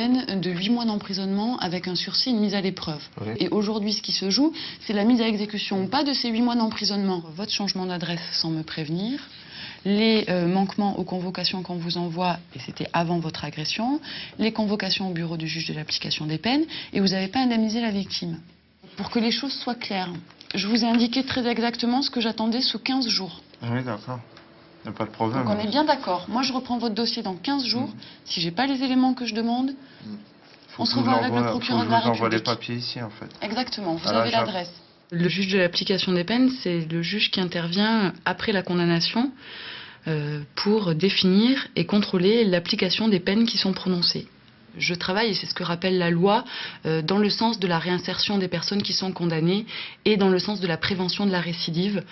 peine de 8 mois d'emprisonnement avec un sursis et une mise à l'épreuve. Oui. Et aujourd'hui, ce qui se joue, c'est la mise à exécution ou pas de ces 8 mois d'emprisonnement. Votre changement d'adresse sans me prévenir, les manquements aux convocations qu'on vous envoie, et c'était avant votre agression, les convocations au bureau du juge de l'application des peines, et vous n'avez pas indemnisé la victime. Pour que les choses soient claires, je vous ai indiqué très exactement ce que j'attendais sous 15 jours. Oui, d'accord. Il n'y a pas de problème. Donc on est bien d'accord. Moi, je reprends votre dossier dans 15 jours. Si j'ai pas les éléments que je demande, on se revoit avec le procureur de la Je vous envoie les République. papiers ici, en fait. Exactement, vous À la avez chambre. l'adresse. Le juge de l'application des peines, c'est le juge qui intervient après la condamnation pour définir et contrôler l'application des peines qui sont prononcées. Je travaille, et c'est ce que rappelle la loi, dans le sens de la réinsertion des personnes qui sont condamnées et dans le sens de la prévention de la récidive,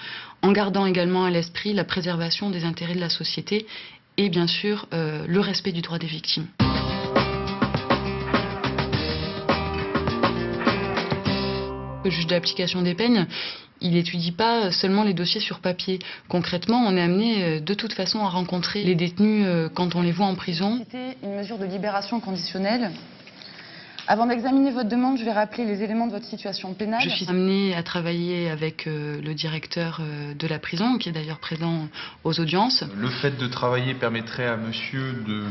en gardant également à l'esprit la préservation des intérêts de la société et bien sûr le respect du droit des victimes. Le juge d'application des peines, il n'étudie pas seulement les dossiers sur papier. Concrètement, on est amené de toute façon à rencontrer les détenus quand on les voit en prison. C'était une mesure de libération conditionnelle. Avant d'examiner votre demande, je vais rappeler les éléments de votre situation pénale. Je suis amenée à travailler avec le directeur de la prison, qui est d'ailleurs présent aux audiences. Le fait de travailler permettrait à monsieur de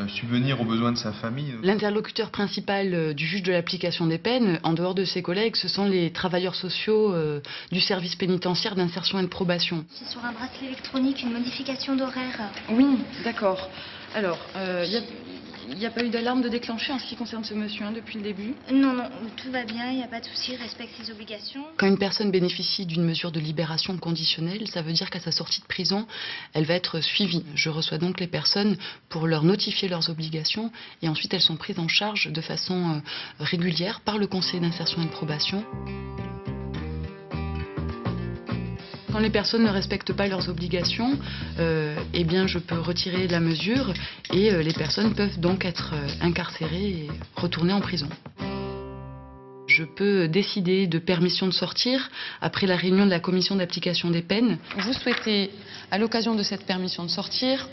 subvenir aux besoins de sa famille. L'interlocuteur principal du juge de l'application des peines, en dehors de ses collègues, ce sont les travailleurs sociaux du service pénitentiaire d'insertion et de probation. C'est sur un bracelet électronique, une modification d'horaire. Oui, d'accord. Alors, il n'y a pas eu d'alarme de déclencher en ce qui concerne ce monsieur depuis le début? Non, non, tout va bien, il n'y a pas de souci, il respecte ses obligations. Quand une personne bénéficie d'une mesure de libération conditionnelle, ça veut dire qu'à sa sortie de prison, elle va être suivie. Je reçois donc les personnes pour leur notifier leurs obligations et ensuite elles sont prises en charge de façon régulière par le conseil d'insertion et de probation. Quand les personnes ne respectent pas leurs obligations, eh bien je peux retirer la mesure et les personnes peuvent donc être incarcérées et retourner en prison. Je peux décider de permission de sortir après la réunion de la commission d'application des peines. Vous souhaitez, à l'occasion de cette permission de sortir,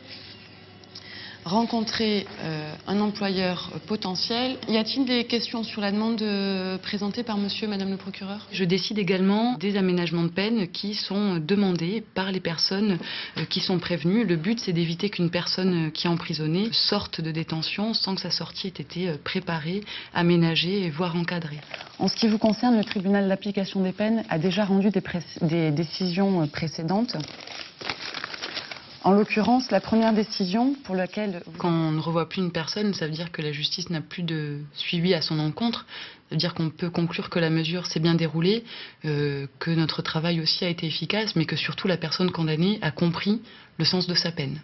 rencontrer un employeur potentiel. Y a-t-il des questions sur la demande présentée par monsieur et madame le procureur? Je décide également des aménagements de peine qui sont demandés par les personnes qui sont prévenues. Le but, c'est d'éviter qu'une personne qui est emprisonnée sorte de détention sans que sa sortie ait été préparée, aménagée, voire encadrée. En ce qui vous concerne, le tribunal d'application des peines a déjà rendu des décisions précédentes. En l'occurrence, la première décision pour laquelle... Quand on ne revoit plus une personne, ça veut dire que la justice n'a plus de suivi à son encontre. Ça veut dire qu'on peut conclure que la mesure s'est bien déroulée, que notre travail aussi a été efficace, mais que surtout la personne condamnée a compris le sens de sa peine.